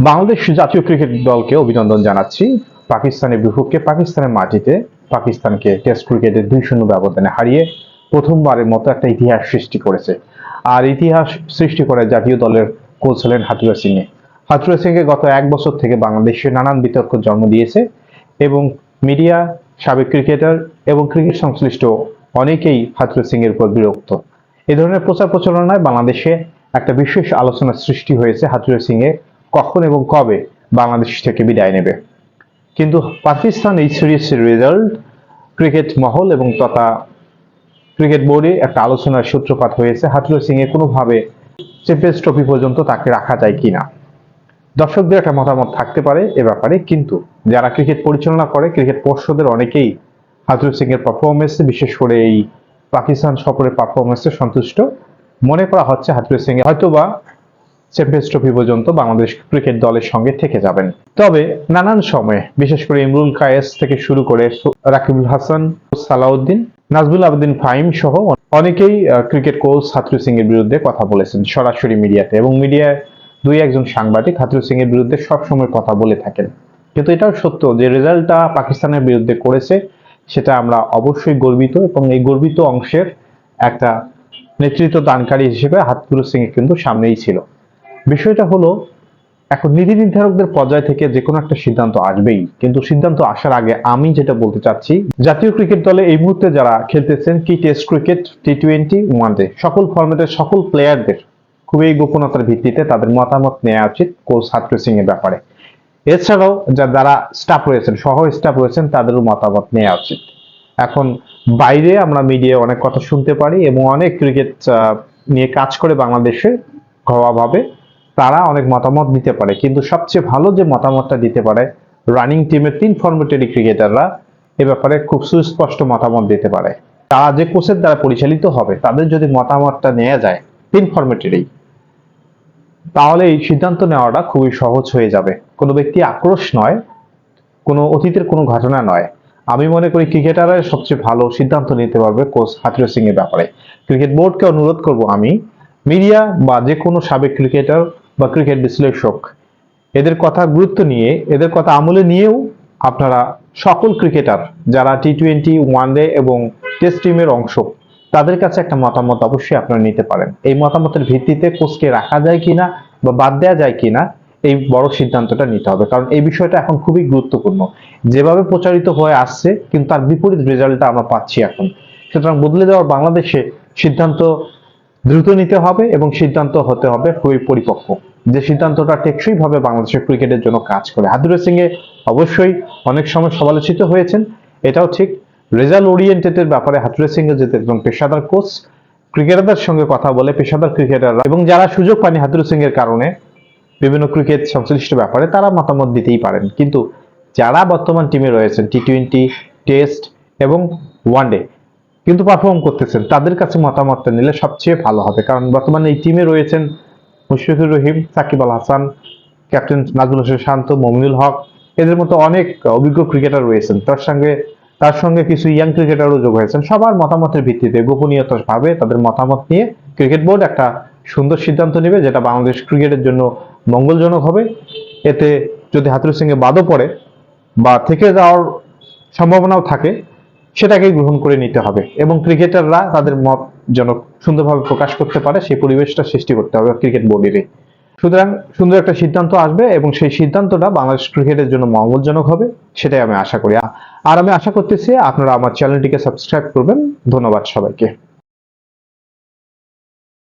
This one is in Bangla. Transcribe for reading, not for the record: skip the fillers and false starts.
বাংলাদেশ জাতীয় ক্রিকেট দলকে অভিনন্দন জানাচ্ছি। পাকিস্তানের বিপক্ষে পাকিস্তানের মাটিতে পাকিস্তানকে টেস্ট ক্রিকেটে 2-0 ব্যবধানে হারিয়ে প্রথমবারের মতো একটা ইতিহাস সৃষ্টি করেছে। আর ইতিহাস সৃষ্টি করে জাতীয় দলের কোচ হলেন হাথুরুসিংহে সিংহে। হাথুরুসিংহে সিংহে গত 1 বছর থেকে বাংলাদেশে নানান বিতর্ক জন্ম দিয়েছে এবং মিডিয়া, সাবেক ক্রিকেটার এবং ক্রিকেট সংশ্লিষ্ট অনেকেই হাথুরুসিংহের সিংহের উপর বিরক্ত। এই ধরনের প্রচার প্রচারণায় বাংলাদেশে একটা বিশেষ আলোচনার সৃষ্টি হয়েছে হাথুরুসিংহে সিংহে কখন এবং কবে বাংলাদেশ থেকে বিদায় নেবে। কিন্তু পাকিস্তান এই সিরিজের রেজাল্ট ক্রিকেট মহল এবং তথা ক্রিকেট বোর্ডে একটা আলোচনার সূত্রপাত হয়েছে হাথুরুসিংহে সিংহে কোনোভাবে চ্যাম্পিয়ন্স ট্রফি পর্যন্ত তাকে রাখা যায় কিনা। দর্শকদের একটা মতামত থাকতে পারে এ ব্যাপারে, কিন্তু যারা ক্রিকেট পরিচালনা করে ক্রিকেট পর্ষদের অনেকেই হাথুরুসিংহের সিংহের পারফরমেন্সে, বিশেষ করে এই পাকিস্তান সফরের পারফরমেন্সে সন্তুষ্ট। মনে করা হচ্ছে হাথুরুসিংহে সিংহে হয়তোবা চ্যাম্পিয়ন্স ট্রফি পর্যন্ত বাংলাদেশ ক্রিকেট দলের সঙ্গে থেকে যাবেন। তবে নানান সময়ে বিশেষ করে ইমরুল কায়েস থেকে শুরু করে রাকিবুল হাসান, সালাউদ্দিন, নাজমুল আবেদিন ফাহিম সহ অনেকেই ক্রিকেট কোচ হাথুরুসিংহে সিংহের বিরুদ্ধে কথা বলেছেন সরাসরি মিডিয়াতে, এবং মিডিয়ায় 2-1 সাংবাদিক হাথুরুসিংহে সিংহের বিরুদ্ধে সবসময় কথা বলে থাকেন। কিন্তু এটাও সত্য যে রেজাল্টটা পাকিস্তানের বিরুদ্ধে করেছে সেটা আমরা অবশ্যই গর্বিত, এবং এই গর্বিত অংশের একটা নেতৃত্ব দানকারী হিসেবে হাথুরুসিংহে সিংহে কিন্তু সামনেই ছিল। বিষয়টা হলো এখন নীতি নির্ধারকদের পর্যায় থেকে যে কোনো একটা সিদ্ধান্ত আসবেই, কিন্তু সিদ্ধান্ত আসার আগে আমি যেটা বলতে চাচ্ছি, জাতীয় ক্রিকেট দলে এই মুহূর্তে যারা খেলতেছেন কি টেস্ট ক্রিকেট, টি-20, ওয়ানডে সকল ফরম্যাটের সকল প্লেয়ারদের খুবই গোপনতার ভিত্তিতে তাদের মতামত নেওয়া উচিত কোচ হাথুরুসিংহে এর ব্যাপারে। এছাড়াও যারা স্টাফ রয়েছেন, সহ স্টাফ রয়েছেন, তাদেরও মতামত নেওয়া উচিত। এখন বাইরে আমরা মিডিয়ায় অনেক কথা শুনতে পারি এবং অনেক ক্রিকেট নিয়ে কাজ করে বাংলাদেশে ঘরোয়াভাবে তারা অনেক মতামত দিতে পারে, কিন্তু সবচেয়ে ভালো যে মতামতটা দিতে পারে রানিং টিমের 3 ফরম্যাটেরই ক্রিকেটাররা এ ব্যাপারে খুব সুস্পষ্ট মতামত দিতে পারে। তারা যে কোচের দ্বারা পরিচালিত হবে তাদের যদি মতামতটা নেওয়া যায় 3 ফরম্যাটেরই, তাহলে এই সিদ্ধান্ত নেওয়াটা খুবই সহজ হয়ে যাবে। কোনো ব্যক্তি আক্রোশ নয়, কোনো অতীতের কোনো ঘটনা নয়। আমি মনে করি ক্রিকেটাররা সবচেয়ে ভালো সিদ্ধান্ত নিতে পারবে কোচ হাথুরুসিংহে এর ব্যাপারে। ক্রিকেট বোর্ডকে অনুরোধ করব আমি, মিডিয়া বা যে কোনো সাবেক ক্রিকেটার বা ক্রিকেট বিশ্লেষক এদের কথা গুরুত্ব নিয়ে, এদের কথা আমলে নিয়েও আপনারা সকল ক্রিকেটার যারা টি-20, ওয়ানডে এবং টেস্ট টিমের অংশ তাদের কাছে একটা মতামত অবশ্যই আপনারা নিতে পারেন। এই মতামতের ভিত্তিতে কোচকে রাখা যায় কিনা বা বাদ দেওয়া যায় কিনা এই বড় সিদ্ধান্তটা নিতে হবে, কারণ এই বিষয়টা এখন খুবই গুরুত্বপূর্ণ। যেভাবে প্রচারিত হয়ে আসছে কিন্তু তার বিপরীত রেজাল্টটা আমরা পাচ্ছি এখন। সুতরাং বদলে দেওয়ার বাংলাদেশে সিদ্ধান্ত দ্রুত নিতে হবে এবং সিদ্ধান্ত হতে হবে খুবই পরিপক্ক, যে সিদ্ধান্তটা টেকসই ভাবে বাংলাদেশের ক্রিকেটের জন্য কাজ করে। হাথুরুসিংহে অবশ্যই অনেক সময় সমালোচিত হয়েছেন, এটাও ঠিক। রেজাল্ট ওরিয়েন্টেড এর ব্যাপারে হাথুরুসিংহে যেহেতু একজন পেশাদার কোচ, ক্রিকেটারদের সঙ্গে কথা বলে পেশাদার ক্রিকেটাররা এবং যারা সুযোগ পায়নি হাথুরুসিংহের কারণে বিভিন্ন ক্রিকেট সংশ্লিষ্ট ব্যাপারে তারা মতামত দিতেই পারেন, কিন্তু যারা বর্তমান টিমে রয়েছেন টি-20, টেস্ট এবং ওয়ানডে কিন্তু পারফর্ম করতেছেন তাদের কাছে মতামতটা নিলে সবচেয়ে ভালো হবে। কারণ বর্তমানে এই টিমে রয়েছেন মুশফিকুর রহিম, সাকিব আল হাসান, ক্যাপ্টেন নাজমুল হোসেন শান্ত, মমিনুল হক, এদের মতো অনেক অভিজ্ঞ ক্রিকেটার রয়েছেন। তার সঙ্গে কিছু ইয়াং ক্রিকেটারও যোগ হয়েছেন। সবার মতামতের ভিত্তিতে গোপনীয়তার ভাবে তাদের মতামত নিয়ে ক্রিকেট বোর্ড একটা সুন্দর সিদ্ধান্ত নেবে যেটা বাংলাদেশ ক্রিকেটের জন্য মঙ্গলজনক হবে। এতে যদি হাথুরুসিংহে বাদও পড়ে বা থেকে যাওয়ার সম্ভাবনাও থাকে সেটাকেই গ্রহণ করে নিতে হবে, এবং ক্রিকেটাররা তাদের মত যেন সুন্দরভাবে প্রকাশ করতে পারে সেই পরিবেশটা সৃষ্টি করতে হবে ক্রিকেট বোর্ডেরই। সুতরাং সুন্দর একটা সিদ্ধান্ত আসবে এবং সেই সিদ্ধান্তটা বাংলাদেশ ক্রিকেটের জন্য মঙ্গলজনক হবে, সেটাই আমি আশা করি। আর আমি আশা করতেছি আপনারা আমার চ্যানেলটিকে সাবস্ক্রাইব করবেন। ধন্যবাদ সবাইকে।